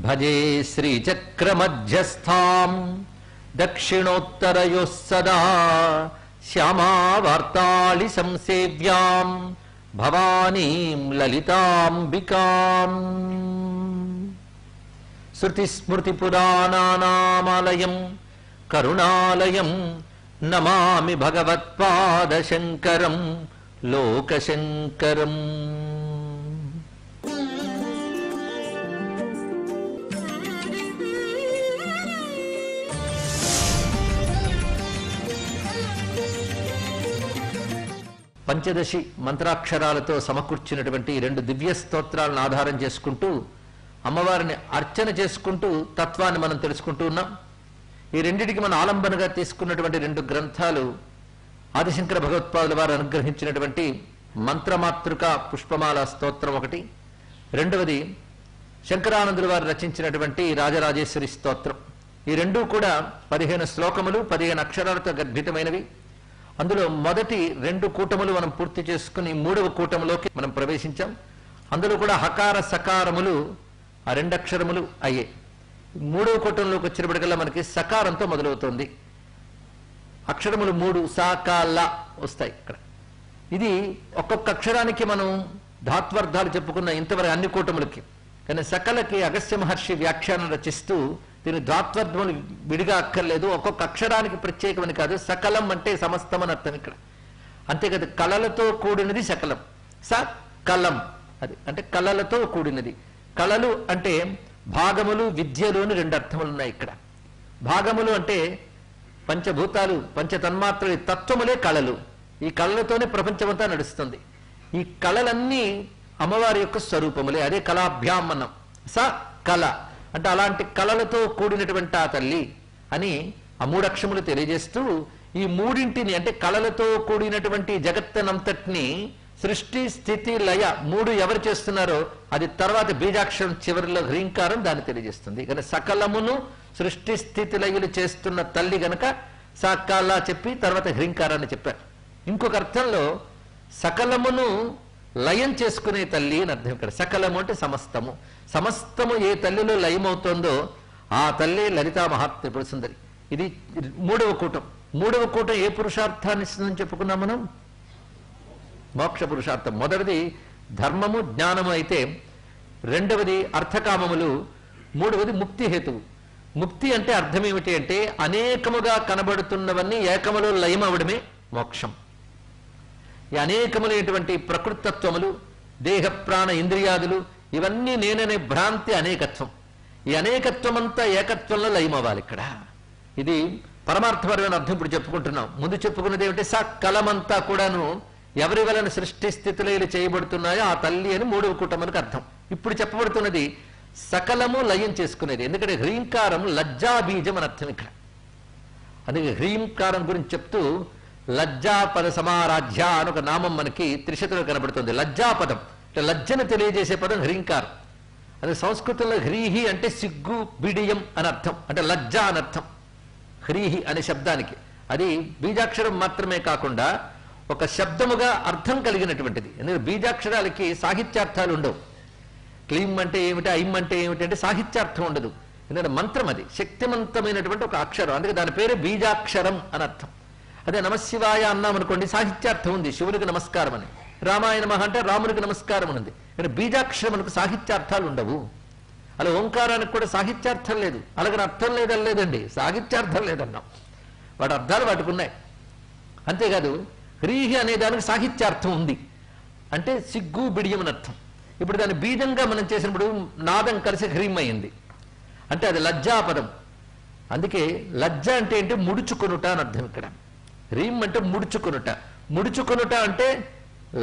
భజే శ్రీచక్రమధ్యస్థాం దక్షిణోత్తరయోః సదా శ్యామావార్తాళి సంసేవ్యాం భవానీం లలితాంబికాం. శృతిస్మృతిపురాణానామాలయం కరుణాలయం నమామి భగవత్పాదశంకరం లోకశంకరం. పంచదశి మంత్రాక్షరాలతో సమకూర్చినటువంటి రెండు దివ్య స్తోత్రాలను ఆధారం చేసుకుంటూ అమ్మవారిని అర్చన చేసుకుంటూ తత్వాన్ని మనం తెలుసుకుంటూ ఉన్నాం. ఈ రెండిటికి మనం ఆలంబనగా తీసుకున్నటువంటి రెండు గ్రంథాలు ఆదిశంకర భగవత్పాదుల వారు అనుగ్రహించినటువంటి మంత్రమాతృక పుష్పమాల స్తోత్రం ఒకటి, రెండవది శంకరానందుల వారు రచించినటువంటి రాజరాజేశ్వరి స్తోత్రం. ఈ రెండూ కూడా 15 శ్లోకములు 15 అక్షరాలతో గర్భితమైనవి. అందులో మొదటి 2 కూటములు మనం పూర్తి చేసుకుని 3వ కూటములోకి మనం ప్రవేశించాం. అందులో కూడా హకార సకారములు ఆ 2 అక్షరములు అయ్యాయి. 3వ కూటంలోకి వచ్చినప్పటికల్లా మనకి సకారంతో మొదలవుతుంది. అక్షరములు 3 సా కా ల వస్తాయి ఇక్కడ. ఇది ఒక్కొక్క అక్షరానికి మనం ధాత్వర్థాలు చెప్పుకున్న ఇంతవరకు అన్ని కూటములకి. కానీ సకలకి అగస్త్య మహర్షి వ్యాఖ్యానం రచిస్తూ దీని ధాత్వర్థములు విడిగా అక్కర్లేదు, ఒక్కొక్క అక్షరానికి ప్రత్యేకమని కాదు, సకలం అంటే సమస్తం అని అర్థం ఇక్కడ. అంతేకాదు కళలతో కూడినది సకలం. స కలం అది అంటే కళలతో కూడినది. కళలు అంటే భాగములు విద్యలు అని 2 అర్థములు ఉన్నాయి ఇక్కడ. భాగములు అంటే పంచభూతాలు పంచతన్మాత్రలు తత్వములే కళలు. ఈ కళలతోనే ప్రపంచమంతా నడుస్తుంది. ఈ కళలన్నీ అమ్మవారి యొక్క స్వరూపములే, అదే కళాభ్యాం అన్నాం. స కళ అంటే అలాంటి కళలతో కూడినటువంటి ఆ తల్లి అని ఆ 3 అక్షరములు తెలియజేస్తూ ఈ మూడింటిని అంటే కళలతో కూడినటువంటి జగత్తనంతటిని సృష్టి స్థితి లయ 3 ఎవరు చేస్తున్నారో అది తర్వాత బీజాక్షరం చివరిలో హ్రీంకారం దాన్ని తెలియజేస్తుంది. కానీ సకలమును సృష్టి స్థితి లయలు చేస్తున్న తల్లి గనక సకల చెప్పి తర్వాత హ్రీంకారాన్ని చెప్పారు. ఇంకొక అర్థంలో సకలమును లయం చేసుకునే తల్లి అని అర్థం ఇక్కడ. సకలము అంటే సమస్తము. సమస్తము ఏ తల్లిలో లయమవుతోందో ఆ తల్లి లలితా మహాత్రిపుర సుందరి. ఇది 3వ కూటం. 3వ కూటం ఏ పురుషార్థాన్ని ఇస్తుందని చెప్పుకున్నాం మనం? మోక్ష పురుషార్థం. మొదటిది ధర్మము జ్ఞానము అయితే, రెండవది అర్థకామములు, 3వది ముక్తి హేతువు. ముక్తి అంటే అర్థం ఏమిటి అంటే అనేకముగా కనబడుతున్నవన్నీ ఏకములో లయమవడమే మోక్షం. ఈ అనేకములైనటువంటి ప్రకృతత్వములు దేహ ప్రాణ ఇంద్రియాదులు ఇవన్నీ నేననే భ్రాంతి అనేకత్వం. ఈ అనేకత్వమంతా ఏకత్వంలో లయమవ్వాలి ఇక్కడ. ఇది పరమార్థపరమైన అర్థం ఇప్పుడు చెప్పుకుంటున్నాం. ముందు చెప్పుకున్నది ఏమిటి? సకలమంతా కూడాను ఎవరి వలన సృష్టి స్థితిలయలు చేయబడుతున్నాయో ఆ తల్లి అని 3వ కూటములకు అర్థం. ఇప్పుడు చెప్పబడుతున్నది సకలము లయం చేసుకునేది. ఎందుకంటే హ్రీంకారం లజ్జాబీజం అని అర్థం ఇక్కడ. అందుకే హ్రీంకారం గురించి చెప్తూ లజ్జాపద సమారాధ్య అని ఒక నామం మనకి త్రిశతిలో కనబడుతుంది. లజ్జాపదం అంటే లజ్జను తెలియజేసే పదం హ్రీంకారం. అది సంస్కృతంలో హ్రీహి అంటే సిగ్గు బిడియం అని అర్థం, అంటే లజ్జ అని అర్థం హ్రీహి అనే శబ్దానికి. అది బీజాక్షరం మాత్రమే కాకుండా ఒక శబ్దముగా అర్థం కలిగినటువంటిది. ఎందుకంటే బీజాక్షరాలకి సాహిత్యార్థాలు ఉండవు. క్లీం అంటే ఏమిటి, ఐం అంటే ఏమిటి అంటే సాహిత్యార్థం ఉండదు. ఎందుకంటే మంత్రం అది శక్తివంతమైనటువంటి ఒక అక్షరం, అందుకే దాని పేరు బీజాక్షరం అని అర్థం. అదే నమశివాయ అన్నామనుకోండి సాహిత్యార్థం ఉంది, శివునికి నమస్కారం అని. రామాయ నమః అంటే రామునికి నమస్కారం అని ఉంది. కానీ బీజాక్షరమునకు సాహిత్యార్థాలు ఉండవు. అలా ఓంకారానికి కూడా సాహిత్యార్థం లేదు. అలాగని అర్థం లేదండి, సాహిత్యార్థం లేదన్నాం. వాటి అర్థాలు వాటికి ఉన్నాయి. అంతేకాదు హ్రీహి అనే దానికి సాహిత్యార్థం ఉంది, అంటే సిగ్గు బిడియం అని అర్థం. ఇప్పుడు దాన్ని బీజంగా మనం చేసినప్పుడు నాదం కలిసి హ్రీం అయింది, అంటే అది లజ్జాపదం. అందుకే లజ్జ అంటే ఏంటి? ముడుచుకొనుట అని అర్థం ఇక్కడ. హ్రీం అంటే ముడుచుకొనుట. ముడుచుకొనుట అంటే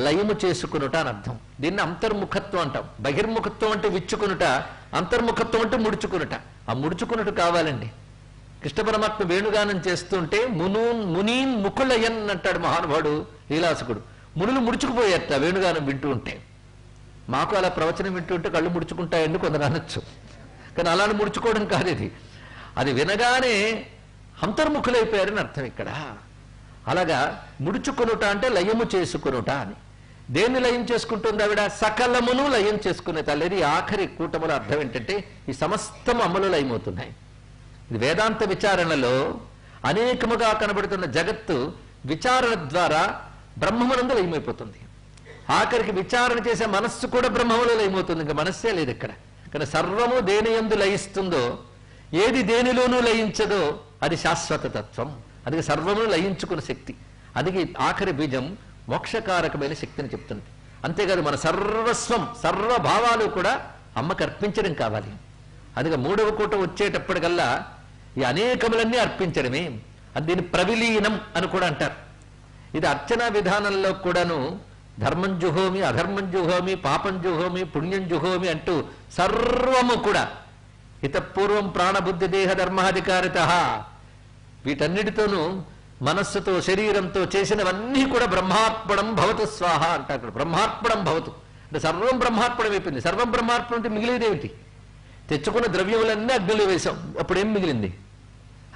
లయము చేసుకొనుట అని అర్థం. దీన్ని అంతర్ముఖత్వం అంటాం. బహిర్ముఖత్వం అంటే విచ్చుకొనుట, అంతర్ముఖత్వం అంటే ముడుచుకొనుట. ఆ ముడుచుకొనుట కావాలండి. కృష్ణ పరమాత్మ వేణుగానం చేస్తుంటే మునీన్ ముకులయన్ అంటాడు మహానుభావుడు లీలాసుకుడు. మునులు ముడుచుకుపోయేట వేణుగానం వింటూ ఉంటే. మాకు అలా ప్రవచనం వింటూ ఉంటే కళ్ళు ముడుచుకుంటాయండి కొందరు అనొచ్చు. కానీ అలానే ముడుచుకోవడం కాదు ఇది. అది వినగానే అంతర్ముఖులైపోయారని అర్థం ఇక్కడ. అలాగా ముడుచుకొనుట అంటే లయము చేసుకొనుట అని. దేన్ని లయం చేసుకుంటుంది ఆవిడ? సకలమును లయం చేసుకునే తల్లి. ఇది ఆఖరి కూటముల అర్థం ఏంటంటే ఈ సమస్తం అమ్మలు లయమవుతున్నాయి. ఇది వేదాంత విచారణలో అనేకముగా కనబడుతున్న జగత్తు విచారణ ద్వారా బ్రహ్మమునందు లయమైపోతుంది. ఆఖరికి విచారణ చేసే మనస్సు కూడా బ్రహ్మములో లయమవుతుంది. ఇంకా మనస్సే లేదు ఇక్కడ. కానీ సర్వము దేని యందు లయిస్తుందో, ఏది దేనిలోనూ లయించదో అది శాశ్వత తత్వం. అది సర్వమును లయించుకున్న శక్తి. అది ఆఖరి బీజం మోక్షకారకమైన శక్తిని చెప్తుంది. అంతేకాదు మన సర్వస్వం సర్వభావాలు కూడా అమ్మకు అర్పించడం కావాలి. అదిగా మూడవ కూట వచ్చేటప్పటికల్లా ఈ అనేకములన్నీ అర్పించడమే. అది దీన్ని ప్రవిలీనం అని కూడా అంటారు. ఇది అర్చనా విధానంలో కూడాను ధర్మం జుహోమి, అధర్మం జుహోమి, పాపం జుహోమి, పుణ్యం జుహోమి అంటూ సర్వము కూడా ఇతపూర్వం ప్రాణబుద్ధి దేహ ధర్మాధికారిత, వీటన్నిటితోనూ మనస్సుతో శరీరంతో చేసినవన్నీ కూడా బ్రహ్మార్పణం భవతు స్వాహ అంటారు. బ్రహ్మార్పణం భవతు అంటే సర్వం బ్రహ్మార్పణం అయిపోయింది. సర్వం బ్రహ్మార్పణం అంటే మిగిలేదేమిటి? తెచ్చుకున్న ద్రవ్యములన్నీ అగ్నిలో వేశాం, అప్పుడేం మిగిలింది?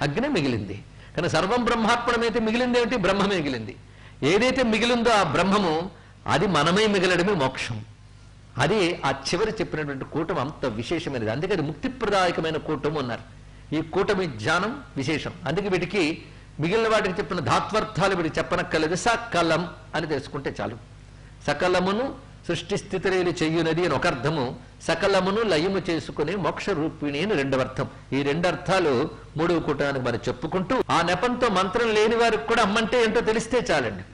అగ్ని మిగిలింది. కానీ సర్వం బ్రహ్మార్పణమైతే మిగిలింది ఏమిటి? బ్రహ్మమే మిగిలింది. ఏదైతే మిగిలిందో ఆ బ్రహ్మము అది మనమై మిగలడమే మోక్షం. అది ఆ చివరి చెప్పినటువంటి కూటమి అంత విశేషమైనది. అందుకే అది ముక్తిప్రదాయకమైన కూటమి అన్నారు. ఈ కూటమి ధ్యానం విశేషం. అందుకే వీటికి మిగిలిన వాటికి చెప్పిన ధాత్వర్థాలు వీటికి చెప్పనక్కర్లేదు. సకలం అని తెలుసుకుంటే చాలు. సకలమును సృష్టి స్థితిరేలు చెయ్యునది అని ఒక అర్థము, సకలమును లయము చేసుకుని మోక్ష రూపిణి అని రెండవ అర్థం. ఈ రెండు అర్థాలు మూడవ కూటానికి మనం చెప్పుకుంటూ ఆ నెపంతో మంత్రం లేని వారికి కూడా అమ్మంటే ఏంటో తెలిస్తే చాలండి.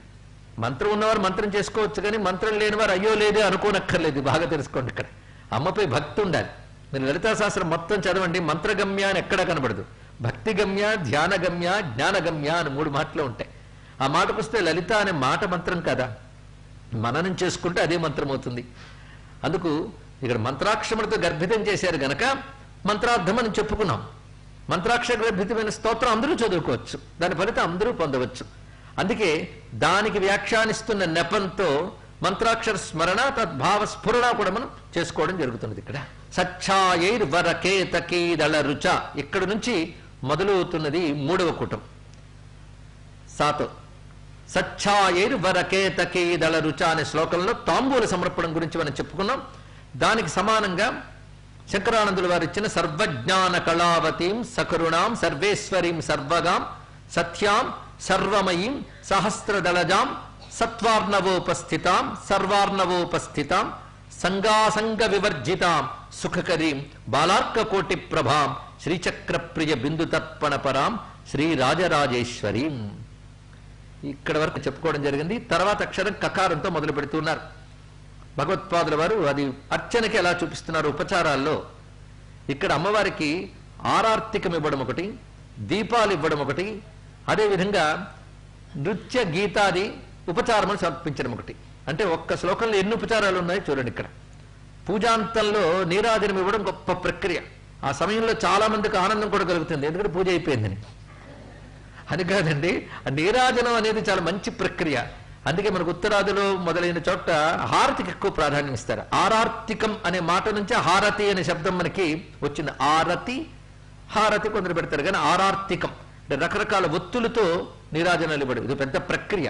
మంత్రం ఉన్నవారు మంత్రం చేసుకోవచ్చు, కానీ మంత్రం లేని వారు అయ్యో లేదే అనుకోనక్కర్లేదు. బాగా తెలుసుకోండి. ఇక్కడ అమ్మపై భక్తి ఉండాలి. మీరు లలితా శాస్త్రం మొత్తం చదవండి, మంత్రగమ్య అని ఎక్కడా కనబడదు. భక్తిగమ్య, ధ్యానగమ్య, జ్ఞానగమ్య అని మూడు మాటలు ఉంటాయి. ఆ మాటకు వస్తే లలిత అనే మాట మంత్రం కదా, మననం చేసుకుంటే అదే మంత్రం అవుతుంది. అందుకు ఇక్కడ మంత్రాక్షరములతో గర్భితం చేశారు గనక మంత్రార్థం అని చెప్పుకున్నాం. మంత్రాక్షర గర్భితమైన స్తోత్రం అందరూ చదువుకోవచ్చు, దాని ఫలితం అందరూ పొందవచ్చు. అందుకే దానికి వ్యాఖ్యానిస్తున్న నెపంతో మంత్రాక్షర స్మరణ తద్భావ స్ఫురణ కూడా మనం చేసుకోవడం జరుగుతున్నది. ఇక్కడ సచ్ఛాయైర్వరకేతకీదళ రుచ ఇక్కడ నుంచి మొదలవుతున్నది మూడవ కూటం సాతో. సచ్ఛాయైర్వరకేతకీదళ రుచ అనే శ్లోకంలో తాంబూల సమర్పణం గురించి మనం చెప్పుకున్నాం. దానికి సమానంగా శంకరానందుల వారు ఇచ్చిన సర్వజ్ఞాన కళావతీం సకరుణాం సర్వేశ్వరీం సర్వగాం సత్యాం సర్వమయీం సహస్రదళజాం సత్వార్ణవోపస్థితాం సర్వార్ణవోపస్థితాం సంగాసంగ వివర్జితాం సుఖకరీం బాలార్కకోటి ప్రభాం శ్రీచక్ర ప్రియ బిందుతర్పణ పరాం శ్రీరాజరాజేశ్వరీం. ఇక్కడ వరకు చెప్పుకోవడం జరిగింది. తర్వాత అక్షరం కకారంతో మొదలు పెడుతున్నారు భగవత్పాదుల వారు. అది అర్చనకి ఎలా చూపిస్తున్నారు ఉపచారాల్లో. ఇక్కడ అమ్మవారికి ఆరార్తికం ఇవ్వడం ఒకటి, దీపాలు ఇవ్వడం ఒకటి, అదేవిధంగా నృత్య గీతాది ఉపచారములు సమర్పించడం ఒకటి. అంటే ఒక్క శ్లోకంలో ఎన్ని ఉపచారాలు ఉన్నాయో చూడండి. ఇక్కడ పూజాంతంలో నీరాజనం ఇవ్వడం గొప్ప ప్రక్రియ. ఆ సమయంలో చాలా మందికి ఆనందం కూడా కలుగుతుంది, ఎందుకంటే పూజ అయిపోయిందని. అది కాదండి, ఆ నీరాజనం అనేది చాలా మంచి ప్రక్రియ. అందుకే మనకు ఉత్తరాదిలో మొదలైన చోట హారతికి ఎక్కువ ప్రాధాన్యం ఇస్తారు. ఆరార్తికం అనే మాట నుంచి హారతి అనే శబ్దం మనకి వచ్చింది. ఆరతి హారతి కొందరు పెడతారు, కానీ ఆరార్తికం అంటే రకరకాల ఒత్తులతో నీరాజనాలు ఇవ్వడం. ఇది పెద్ద ప్రక్రియ.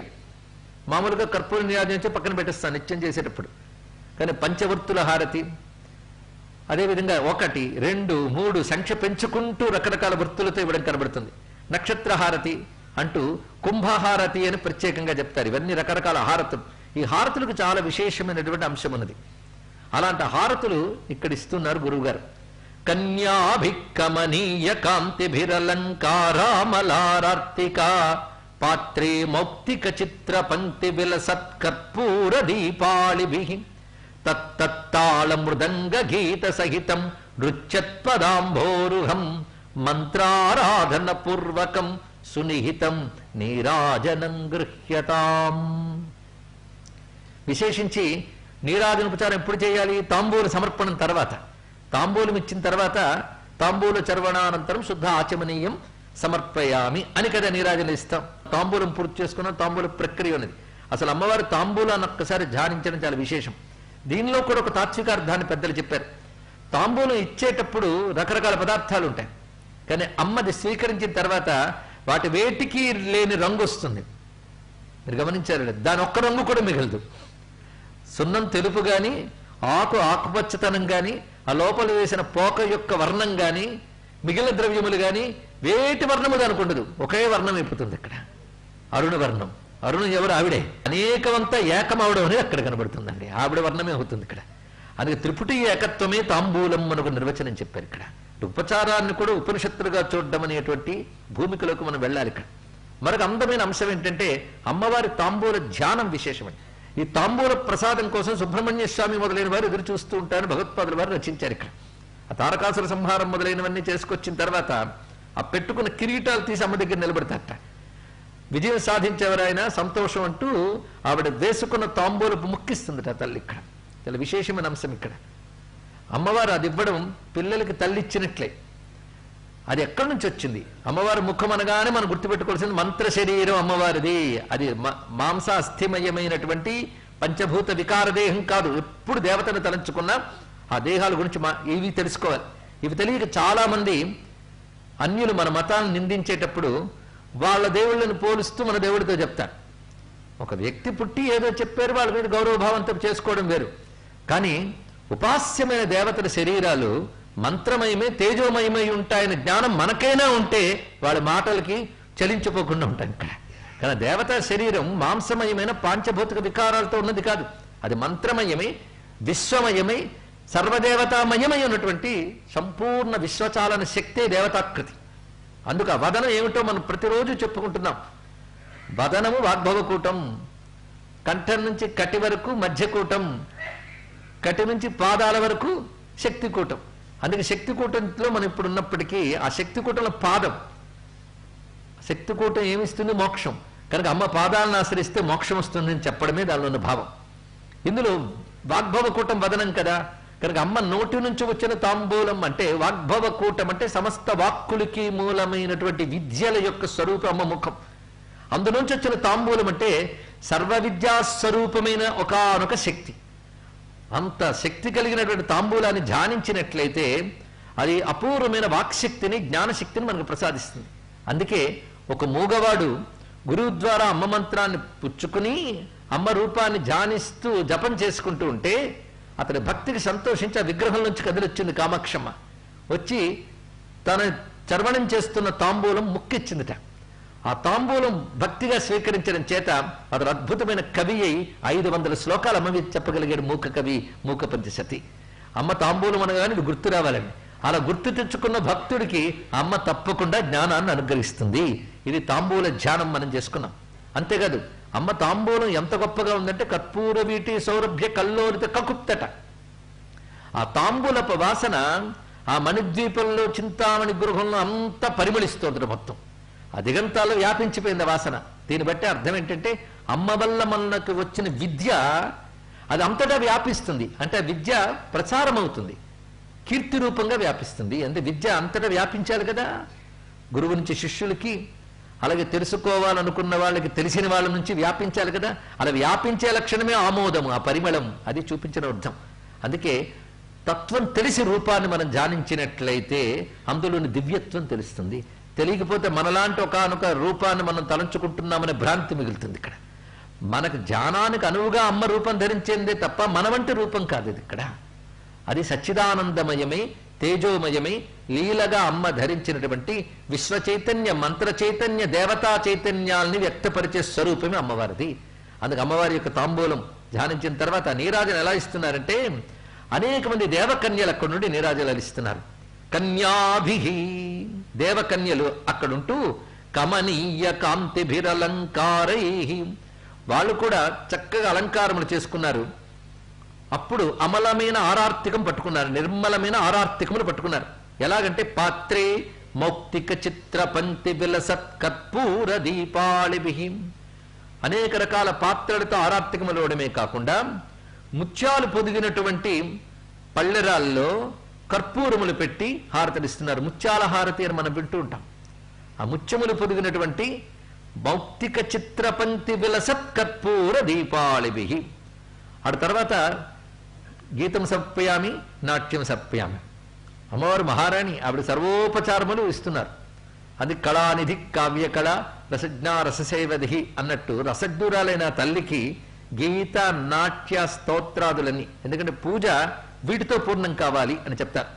మామూలుగా కర్పూర నీరాజనం పక్కన పెట్టేస్తాను నిత్యం చేసేటప్పుడు, కానీ పంచవర్తుల హారతి, అదేవిధంగా 1, 2, 3 సంఖ్య పెంచుకుంటూ రకరకాల వృత్తులతో ఇవ్వడం కనబడుతుంది. నక్షత్ర హారతి అంటూ కుంభహారతి అని ప్రత్యేకంగా చెప్తారు. ఇవన్నీ రకరకాల హారతులు. ఈ హారతులకు చాలా విశేషమైనటువంటి అంశం ఉన్నది. అలాంటి హారతులు ఇక్కడ ఇస్తున్నారు గురువుగారు. కన్యాభికమనీయ కాంతిభిరలంకారామలారార్తిక పాత్రే మౌక్తిక చిత్ర పంక్తి విలసత్కర్పూర దీపాళిభి తత్తాళ మృదంగ గీత సహితం నృత్యత్పదాంభోరుహం మంత్రారాధన పూర్వకం సునిహితం నీరాజనం గృహ్యతాం. విశేషించి నీరాజనోపచారం ఎప్పుడు చేయాలి? తాంబూల సమర్పణం తర్వాత. తాంబూలం ఇచ్చిన తర్వాత తాంబూల చర్వణానంతరం శుద్ధ ఆచమనీయం సమర్పయామి అని కదా నీరాజన ఇస్తాం. తాంబూలం పూర్తి చేసుకున్న తాంబూల ప్రక్రియ ఉన్నది. అసలు అమ్మవారి తాంబూలాన్ని ఒక్కసారి ధ్యానించడం చాలా విశేషం. దీనిలో కూడా ఒక తాత్వికార్థాన్ని పెద్దలు చెప్పారు. తాంబూలం ఇచ్చేటప్పుడు రకరకాల పదార్థాలు ఉంటాయి, కానీ అమ్మది స్వీకరించిన తర్వాత వాటి వేటికి లేని రంగు వస్తుంది. మీరు గమనించారు, దాని ఒక్క రంగు కూడా మిగలదు. సున్నం తెలుపు గాని, ఆకు ఆకుపచ్చతనం గాని, ఆ లోపల వేసిన పోక యొక్క వర్ణం గాని, మిగిలిన ద్రవ్యములు గాని వేటి వర్ణము దానికి ఉండదు. ఒకే వర్ణం అయిపోతుంది ఇక్కడ. అరుణ వర్ణం. అరుణం ఎవరు? ఆవిడే. అనేకమంతా ఏకమవడం అనేది అక్కడ కనబడుతుందండి. ఆవిడ వర్ణమే అవుతుంది ఇక్కడ. అందుకే త్రిపుటి ఏకత్వమే తాంబూలం మనకు నిర్వచనం చెప్పారు ఇక్కడ. ఉపచారాన్ని కూడా ఉపనిషత్తులుగా చూడడం అనేటువంటి భూమికలోకి మనం వెళ్ళాలి ఇక్కడ. మరొక అందమైన అంశం ఏంటంటే అమ్మవారి తాంబూల ధ్యానం విశేషమని. ఈ తాంబూల ప్రసాదం కోసం సుబ్రహ్మణ్య స్వామి మొదలైన వారు ఎదురు చూస్తూ ఉంటారని భగవత్పాదుల వారు రచించారు ఇక్కడ. ఆ తారకాసుర సంహారం మొదలైనవన్నీ చేసుకొచ్చిన తర్వాత ఆ పెట్టుకున్న కిరీటాలు తీసి అమ్మ దగ్గర నిలబెడతారట. విజయం సాధించేవారైనా సంతోషం అంటూ ఆవిడ వేసుకున్న తాంబూలపు ముక్కిస్తుందట తల్లి ఇక్కడ. చాలా విశేషమైన అంశం ఇక్కడ. అమ్మవారు అది ఇవ్వడం పిల్లలకి తల్లి ఇచ్చినట్లే. అది ఎక్కడి నుంచి వచ్చింది? అమ్మవారి ముఖం అనగానే మనం గుర్తుపెట్టుకోవాల్సింది మంత్ర శరీరం అమ్మవారిది. అది మాంస అస్థిమయమైనటువంటి పంచభూత వికార దేహం కాదు. ఎప్పుడు దేవతను తలంచుకున్నా ఆ దేహాల గురించి ఇవి తెలుసుకోవాలి. ఇవి తెలియక చాలా మంది అన్యులు మన మతాన్ని నిందించేటప్పుడు వాళ్ళ దేవుళ్ళని పోలుస్తూ మన దేవుడితో చెప్తారు. ఒక వ్యక్తి పుట్టి ఏదో చెప్పారు, వాళ్ళ మీద గౌరవభావంతో చేసుకోవడం వేరు. కానీ ఉపాస్యమైన దేవతల శరీరాలు మంత్రమయమే, తేజోమయమై ఉంటాయనే జ్ఞానం మనకైనా ఉంటే వాళ్ళ మాటలకి చలించిపోకుండా ఉంటాం ఇక్కడ. కానీ దేవతా శరీరం మాంసమయమైన పాంచభౌతిక వికారాలతో ఉన్నది కాదు. అది మంత్రమయమై, విశ్వమయమై, సర్వదేవతామయమై ఉన్నటువంటి సంపూర్ణ విశ్వచాలన శక్తే దేవతాకృతి. అందుకు ఆ వదనం ఏమిటో మనం ప్రతిరోజు చెప్పుకుంటున్నాం. వదనము వాగ్భవకూటం, కంఠం నుంచి కటి వరకు మధ్యకూటం, కటి నుంచి పాదాల వరకు శక్తికూటం. అందుకే శక్తికూటంలో మనం ఇప్పుడు ఉన్నప్పటికీ ఆ శక్తికూటంలో పాదం, శక్తికూటం ఏమిస్తుంది? మోక్షం. కనుక అమ్మ పాదాలను ఆశ్రయిస్తే మోక్షం వస్తుందని చెప్పడమే దానిలో ఉన్న భావం. ఇందులో వాగ్భవకూటం వదనం కదా. కనుక అమ్మ నోటి నుంచి వచ్చిన తాంబూలం అంటే వాగ్భవకూటం అంటే సమస్త వాక్కులకి మూలమైనటువంటి విద్యల యొక్క స్వరూపం అమ్మ ముఖం. అందులోంచి వచ్చిన తాంబూలం అంటే సర్వ విద్యాస్వరూపమైన ఒకానొక శక్తి. అంత శక్తి కలిగినటువంటి తాంబూలాన్ని ధ్యానించినట్లయితే అది అపూర్వమైన వాక్శక్తిని, జ్ఞానశక్తిని మనకు ప్రసాదిస్తుంది. అందుకే ఒక మూగవాడు గురువు ద్వారా అమ్మ మంత్రాన్ని పుచ్చుకుని అమ్మ రూపాన్ని ధ్యానిస్తూ జపం చేసుకుంటూ ఉంటే అతని భక్తికి సంతోషించి ఆ విగ్రహం నుంచి కదిలొచ్చింది కామాక్షమ్మ. వచ్చి తన చర్వణం చేస్తున్న తాంబూలం ముక్కిచ్చిందిట. ఆ తాంబూలం భక్తిగా స్వీకరించడం చేత అతను అద్భుతమైన కవి అయి 500 శ్లోకాలు అమ్మ మీద చెప్పగలిగాడు. మూక కవి, మూక పంచశతి. అమ్మ తాంబూలం అనగానే ఇది గుర్తు రావాలండి. అలా గుర్తు తెచ్చుకున్న భక్తుడికి అమ్మ తప్పకుండా జ్ఞానాన్ని అనుగ్రహిస్తుంది. ఇది తాంబూల ధ్యానం మనం చేసుకున్నాం. అంతేకాదు అమ్మ తాంబూలం ఎంత గొప్పగా ఉందంటే కర్పూర వీటి సౌరభ్య కల్లోరిత కకుప్తట. ఆ తాంబూలపు వాసన ఆ మణిద్వీపంలో చింతామణి గృహంలో అంతా పరిమళిస్తోంది. మొత్తం ఆ దిగంతాల్లో వ్యాపించిపోయింది వాసన. దీన్ని బట్టి అర్థం ఏంటంటే అమ్మ వల్ల మనకు వచ్చిన విద్య అది అంతటా వ్యాపిస్తుంది. అంటే ఆ విద్య ప్రచారం అవుతుంది, కీర్తి రూపంగా వ్యాపిస్తుంది. అంటే విద్య అంతటా వ్యాపించాలి కదా. గురువు నుంచి శిష్యులకి, అలాగే తెలుసుకోవాలనుకున్న వాళ్ళకి తెలిసిన వాళ్ళ నుంచి వ్యాపించాలి కదా. అలా వ్యాపించే లక్షణమే ఆమోదము, ఆ పరిమళం. అది చూపించిన అర్థం. అందుకే తత్వం తెలిసి రూపాన్ని మనం ధ్యానించినట్లయితే అందులోని దివ్యత్వం తెలుస్తుంది. తెలియకపోతే మనలాంటి ఒకానొక రూపాన్ని మనం తలంచుకుంటున్నామనే భ్రాంతి మిగులుతుంది ఇక్కడ. మనకు ధ్యానానికి అనువుగా అమ్మ రూపం ధరించేందే తప్ప మన వంటి రూపం కాదు ఇది ఇక్కడ. అది సచ్చిదానందమయమై, తేజోమయమై లీలగా అమ్మ ధరించినటువంటి విశ్వ చైతన్య, మంత్ర చైతన్య, దేవతా చైతన్యాల్ని వ్యక్తపరిచే స్వరూపమే అమ్మవారిది. అందుకు అమ్మవారి యొక్క తాంబూలం ధ్యానించిన తర్వాత నీరాజన ఎలా ఇస్తున్నారంటే అనేక మంది దేవకన్యలు అక్కడి నుండి నీరాజనాలు ఇస్తున్నారు. కన్యాభి, దేవకన్యలు అక్కడుంటూ కమనీయ కాంతిభిరలంకారై, వాళ్ళు కూడా చక్కగా అలంకారములు చేసుకున్నారు. అప్పుడు అమలమైన ఆరార్తికం పట్టుకున్నారు, నిర్మలమైన ఆరార్తికములు పట్టుకున్నారు. ఎలాగంటే పాత్రే మౌక్తిక చిత్ర పంక్తి విలసత్ కర్పూర దీపాళిభి, అనేక రకాల పాత్రలతో ఆరార్తికములు ఇవ్వడమే కాకుండా ముత్యాలు పొదిగినటువంటి పళ్ళెరాల్లో కర్పూరములు పెట్టి హారతలిస్తున్నారు. ముత్యాల హారతి అని మనం వింటూ ఉంటాం. ఆ ముత్యములు పొదిగినటువంటి మౌక్తిక చిత్రపంక్తి విలసత్ కర్పూర దీపాళిభి. ఆ తర్వాత గీతం సమర్పయామి, నాట్యం సమర్పయామి. అమ్మవారు మహారాణి, ఆవిడ సర్వోపచారములు ఇస్తున్నారు. అది కళానిధి కావ్య కళ రసజ్ఞా రససేవది అన్నట్టు రసజ్ఞురాలైన తల్లికి గీత నాట్య స్తోత్రాదులన్నీ. ఎందుకంటే పూజ వీటితో పూర్ణం కావాలి అని చెప్తారు.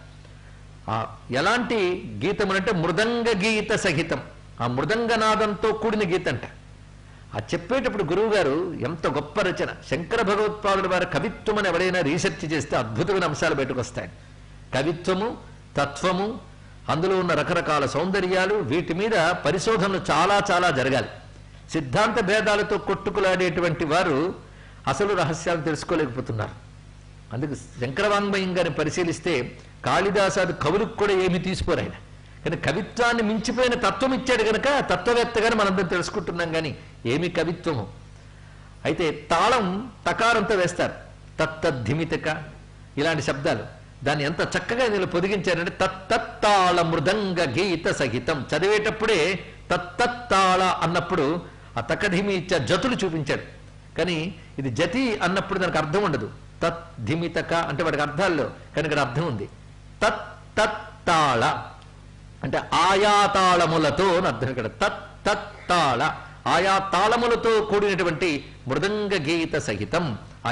ఎలాంటి గీతములంటే మృదంగ గీత సహితం, ఆ మృదంగనాదంతో కూడిన గీత అంట. ఆ చెప్పేటప్పుడు గురువు గారు ఎంత గొప్ప రచన. శంకర భగవత్పాదుల వారి కవిత్వం అని ఎవరైనా రీసెర్చ్ చేస్తే అద్భుతమైన అంశాలు బయటకు వస్తాయి. కవిత్వము, తత్వము, అందులో ఉన్న రకరకాల సౌందర్యాలు, వీటి మీద పరిశోధనలు చాలా చాలా జరగాలి. సిద్ధాంత భేదాలతో కొట్టుకులాడేటువంటి వారు అసలు రహస్యాలు తెలుసుకోలేకపోతున్నారు. అందుకు శంకర వాంగ్మయం గారిని పరిశీలిస్తే కాళిదాసాది కవులకు కూడా ఏమీ తీసుకోరు ఆయన. కానీ కవిత్వాన్ని మించిపోయిన తత్వం ఇచ్చాడు కనుక తత్వవేత్తగానే మనందరం తెలుసుకుంటున్నాం. కానీ ఏమి కవిత్వము. అయితే తాళం తకారంతో వేస్తారు, తత్తద్ధిమితక ఇలాంటి శబ్దాలు. దాన్ని ఎంత చక్కగా వీళ్ళు పొదిగించారంటే తత్తత్తాళ మృదంగ గీత సహితం. చదివేటప్పుడే తత్తత్తాళ అన్నప్పుడు ఆ తకధిమి ఇచ్చే జతులు చూపించాడు. కానీ ఇది జతి అన్నప్పుడు దానికి అర్థం ఉండదు. తద్ధిమితక అంటే వాడికి అర్థాల్లో, కానీ ఇక్కడ అర్థం ఉంది. తత్తత్తాళ అంటే ఆయా తాళములతో అని అర్థం. ఇక్కడ తత్తత్తాళ ఆయా తాళములతో కూడినటువంటి మృదంగ గీత సహితం. ఆ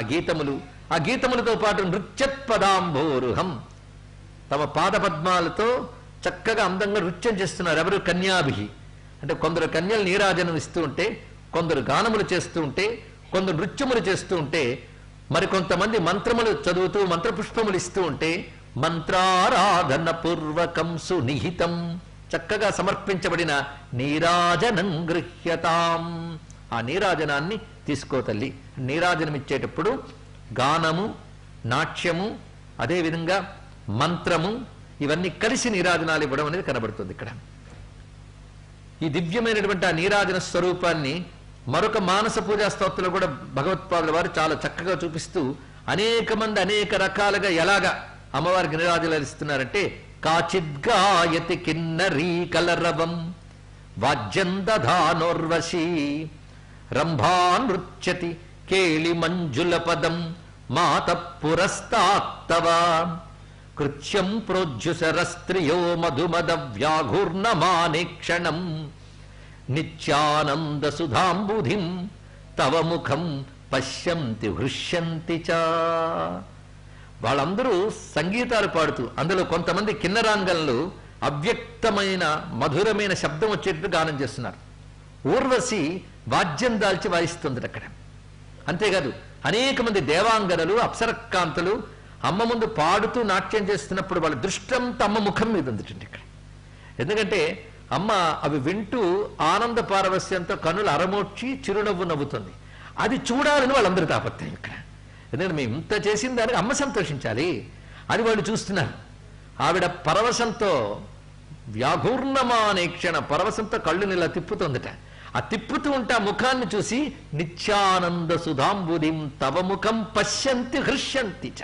గీతములతో పాటు నృత్యత్పదాంభోరుహం, తమ పాదపద్మాలతో చక్కగా అందంగా నృత్యం చేస్తున్నారు. ఎవరు? కన్యాభిహి. అంటే కొందరు కన్యలు నీరాజనం ఇస్తూ ఉంటే, కొందరు గానములు చేస్తూ ఉంటే, కొందరు నృత్యములు చేస్తూ ఉంటే, మరికొంతమంది మంత్రములు చదువుతూ మంత్రపుష్పములు ఇస్తూ ఉంటే, మంత్రారాధన పూర్వకం సునిహితం చక్కగా సమర్పించబడిన నీరాజనం గృహ్యతాం. ఆ నీరాజనాన్ని తీసుకో తల్లి. నీరాజనం ఇచ్చేటప్పుడు గానము, నాట్యము, అదేవిధంగా మంత్రము ఇవన్నీ కలిసి నీరాజనాలు ఇవ్వడం అనేది కనబడుతుంది ఇక్కడ. ఈ దివ్యమైనటువంటి ఆ నీరాజన స్వరూపాన్ని మరొక మానస పూజా స్తోత్రంలో కూడా భగవత్పాదుల వారు చాలా చక్కగా చూపిస్తూ అనేక మంది అనేక రకాలుగా ఎలాగా అమ్మవారికి నీరాజనాలు ఇస్తున్నారంటే కాచిద్గాయతి కిన్నరీ కలరవం వాజ్యందధానోర్వశీ రంభా నృత్యతి కేళి మంజుల పదం మాత పురస్తాత్తవ కృత్యం ప్రోజ్జుసరస్త్రియో మధుమద వ్యాఘూర్ణమానేక్షణం నిత్యానంద సుధాంబుధిం తవ ముఖం పశ్యంతి హృష్యంతి చ. వాళ్ళందరూ సంగీతాలు పాడుతూ, అందులో కొంతమంది కిన్నరాంగంలో అవ్యక్తమైన మధురమైన శబ్దం వచ్చేటట్టు గానం చేస్తున్నారు. ఊర్వశి వాద్యం దాల్చి వాయిస్తుంది అక్కడ. అంతేకాదు అనేక మంది దేవాంగనలు, అప్సరకాంతలు అమ్మ ముందు పాడుతూ నాట్యం చేస్తున్నప్పుడు వాళ్ళ దృష్టంతా అమ్మ ముఖం మీద ఉందిటండి ఇక్కడ. ఎందుకంటే అమ్మ అవి వింటూ ఆనంద పారవస్యంతో కన్నులు అరమోడ్చి చిరునవ్వు నవ్వుతుంది. అది చూడాలని వాళ్ళందరూ తాపత్రయం ఇక్కడ. ఎందుకంటే మేము ఇంత చేసిన దానికి అమ్మ సంతోషించాలి, అది వాళ్ళు చూస్తున్నారు. ఆవిడ పరవశంతో వ్యాఘూర్ణమానేక్షణ పరవశంతో కళ్ళుని ఇలా తిప్పుతుందట. ఆ తిప్పుతూ ఉంటే ఆ ముఖాన్ని చూసి నిత్యానంద సుధాంబుధిం తవ ముఖం పశ్యంతి హృష్యంతి చ.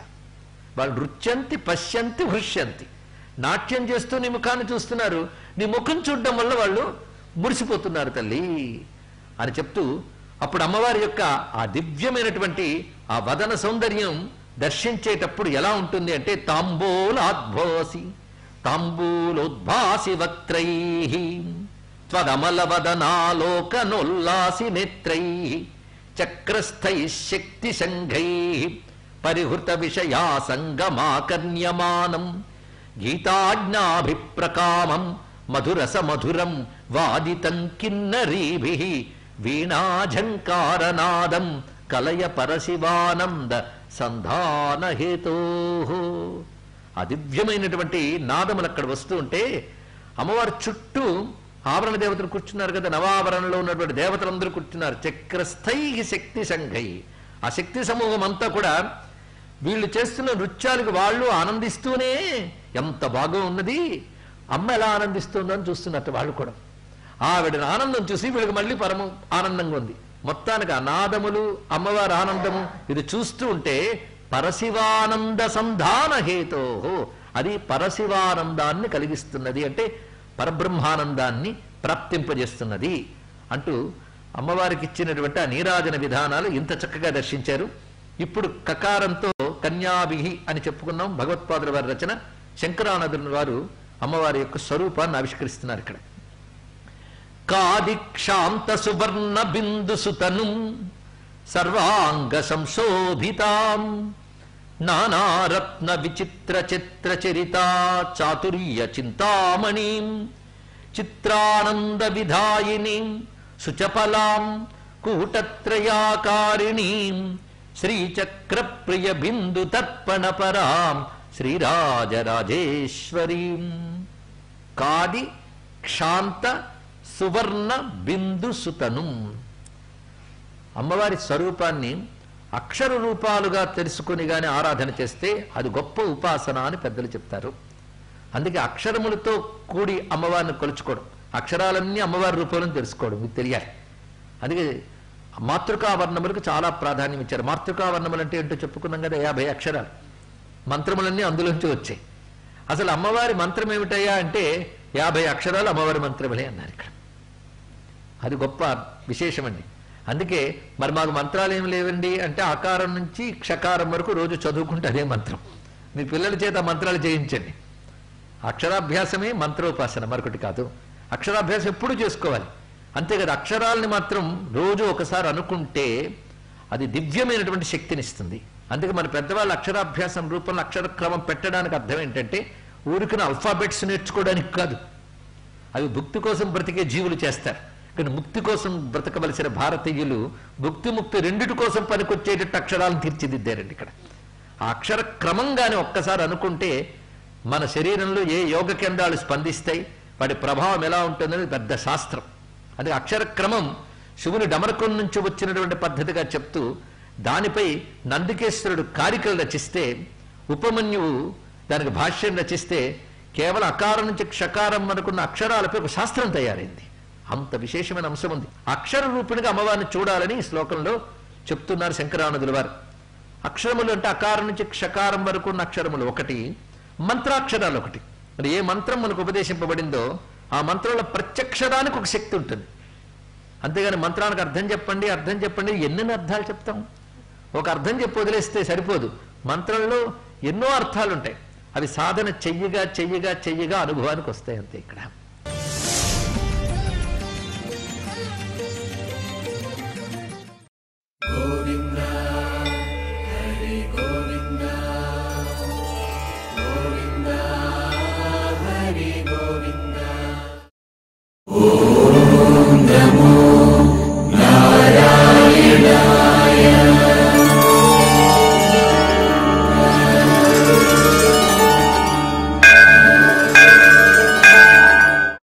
వాళ్ళు నృత్యంతి పశ్యంతి హృష్యంతి. నాట్యం చేస్తూ నీ ముఖాన్ని చూస్తున్నారు, నీ ముఖం చూడడం వల్ల వాళ్ళు మురిసిపోతున్నారు తల్లి అని చెప్తూ, అప్పుడు అమ్మవారి యొక్క ఆ దివ్యమైనటువంటి ఆ వదన సౌందర్యం దర్శించేటప్పుడు ఎలా ఉంటుంది అంటే తాంబూలాద్భోసి తాంబూలోద్భాసి వక్త్రైః త్వదమల వదనాలోకనోల్లాసి నేత్రైః చక్రస్థైః శక్తి సంఘైః పరిహృత విషయా సంగమాకర్ణ్యమానం గీతాజ్ఞాభిప్రకామం మధురస మధురం వాదితం కిన్నరీభిః వీణాఝంకారనాదం కలయ పరశివానంద సంధాన హేతోః. ఆ దివ్యమైనటువంటి నాదములు అక్కడ వస్తూ ఉంటే అమ్మవారి చుట్టూ ఆవరణ దేవతలు కూర్చున్నారు కదా, నవావరణలో ఉన్నటువంటి దేవతలందరూ కూర్చున్నారు. చక్రస్థై శక్తి సంఘై. ఆ శక్తి సమూహం అంతా కూడా వీళ్ళు చేస్తున్న నృత్యాలకు వాళ్ళు ఆనందిస్తూనే ఎంత బాగా ఉన్నది, అమ్మ ఎలా ఆనందిస్తుందని చూస్తున్నట్టు వాళ్ళు కూడా. ఆవిడ ఆనందం చూసి వీళ్ళకి మళ్ళీ పరమ ఆనందంగా ఉంది. మొత్తానికి ఆ నాదములు, అమ్మవారి ఆనందము ఇది చూస్తూ ఉంటే పరశివానంద సంధాన హేతోహో, అది పరశివానందాన్ని కలిగిస్తున్నది, అంటే పరబ్రహ్మానందాన్ని ప్రాప్తింపజేస్తున్నది అంటూ అమ్మవారికి ఇచ్చినటువంటి ఆ నీరాజన విధానాలు ఇంత చక్కగా దర్శించారు. ఇప్పుడు కకారంతో కన్యాభిహి అని చెప్పుకున్నాం. భగవత్పాదుల వారి రచన. శంకరానందుల వారు అమ్మవారి యొక్క స్వరూపాన్ని ఆవిష్కరిస్తున్నారు ఇక్కడ. కాదిక్షాంత సువర్ణ బిందు సుతను సర్వాంగ సంశోభితాం నానారత్న విచిత్ర చిత్ర చరితా చాతుర్య చింతామణిం చిత్రానంద విధాయినీం సుచపలాం కూటత్రయాకారిణీం శ్రీచక్ర ప్రియ బిందు తర్పణ పరాం శ్రీరాజరాజేశ్వరీం కాది క్షాంత సువర్ణ బిందు సుతను. అమ్మవారి స్వరూపాన్ని అక్షర రూపాలుగా తెలుసుకుని గాని ఆరాధన చేస్తే అది గొప్ప ఉపాసన అని పెద్దలు చెప్తారు. అందుకే అక్షరములతో కూడి అమ్మవారిని కొలుచుకోవడం, అక్షరాలన్నీ అమ్మవారి రూపంలో తెలుసుకోవడం మీకు తెలియాలి. అందుకే మాతృకావర్ణములకు చాలా ప్రాధాన్యం ఇచ్చారు. మాతృకావర్ణములు అంటే ఏంటో చెప్పుకున్నాం కదా, 50 అక్షరాలు, మంత్రములన్నీ అందులోంచి వచ్చాయి. అసలు అమ్మవారి మంత్రం ఏమిటయ్యా అంటే 50 అక్షరాలు అమ్మవారి మంత్రములే అన్నారు ఇక్కడ. అది గొప్ప విశేషం అండి. అందుకే మరి మాకు మంత్రాలు ఏమి లేవండి అంటే ఆకారం నుంచి క్షకారం వరకు రోజు చదువుకుంటే అదే మంత్రం. మీ పిల్లల చేత మంత్రాలు చేయించండి. అక్షరాభ్యాసమే మంత్రోపాసన, మరొకటి కాదు. అక్షరాభ్యాసం ఎప్పుడు చేసుకోవాలి. అంతే కదా, అక్షరాలని మాత్రం రోజు ఒకసారి అనుకుంటే అది దివ్యమైనటువంటి శక్తినిస్తుంది. అందుకే మన పెద్దవాళ్ళు అక్షరాభ్యాసం రూపంలో అక్షర క్రమం పెట్టడానికి అర్థం ఏంటంటే ఊరికిన అల్ఫాబెట్స్ నేర్చుకోవడానికి కాదు. అవి భుక్తి కోసం బ్రతికే జీవులు చేస్తారు. కానీ ముక్తి కోసం బ్రతకవలసిన భారతీయులు భుక్తి ముక్తి రెండిటి కోసం పనికొచ్చేటట్టు అక్షరాలను తీర్చిదిద్దారండి ఇక్కడ. ఆ అక్షర క్రమంగానే ఒక్కసారి అనుకుంటే మన శరీరంలో ఏ యోగ కేంద్రాలు స్పందిస్తాయి, వాటి ప్రభావం ఎలా ఉంటుందని పెద్ద శాస్త్రం. అది అక్షర క్రమం శివుని డమరకం నుంచి వచ్చినటువంటి పద్ధతిగా చెప్తూ దానిపై నందికేశ్వరుడు కారికలు రచిస్తే, ఉపమన్యువు దానికి భాష్యం రచిస్తే కేవలం అకారం నుంచి క్షకారం అనుకున్న అక్షరాలపై ఒక శాస్త్రం తయారైంది. అంత విశేషమైన అంశం ఉంది. అక్షర రూపిణిగా అమ్మవారిని చూడాలని ఈ శ్లోకంలో చెప్తున్నారు శంకరానందుల వారు. అక్షరములు అంటే అకారం నుంచి క్షకారం వరకు ఉన్న అక్షరములు ఒకటి, మంత్రాక్షరాలు ఒకటి. మరి ఏ మంత్రం మనకు ఉపదేశింపబడిందో ఆ మంత్రంలో ప్రత్యక్షరానికి ఒక శక్తి ఉంటుంది. అంతేగాని మంత్రానికి అర్థం చెప్పండి అర్థం చెప్పండి ఎన్నెన్ని అర్థాలు చెప్తాం. ఒక అర్థం చెప్పి వదిలేస్తే సరిపోదు. మంత్రంలో ఎన్నో అర్థాలు ఉంటాయి. అవి సాధన చెయ్యగా చెయ్యగా చెయ్యగా అనుభవానికి వస్తాయి. అంతే ఇక్కడ.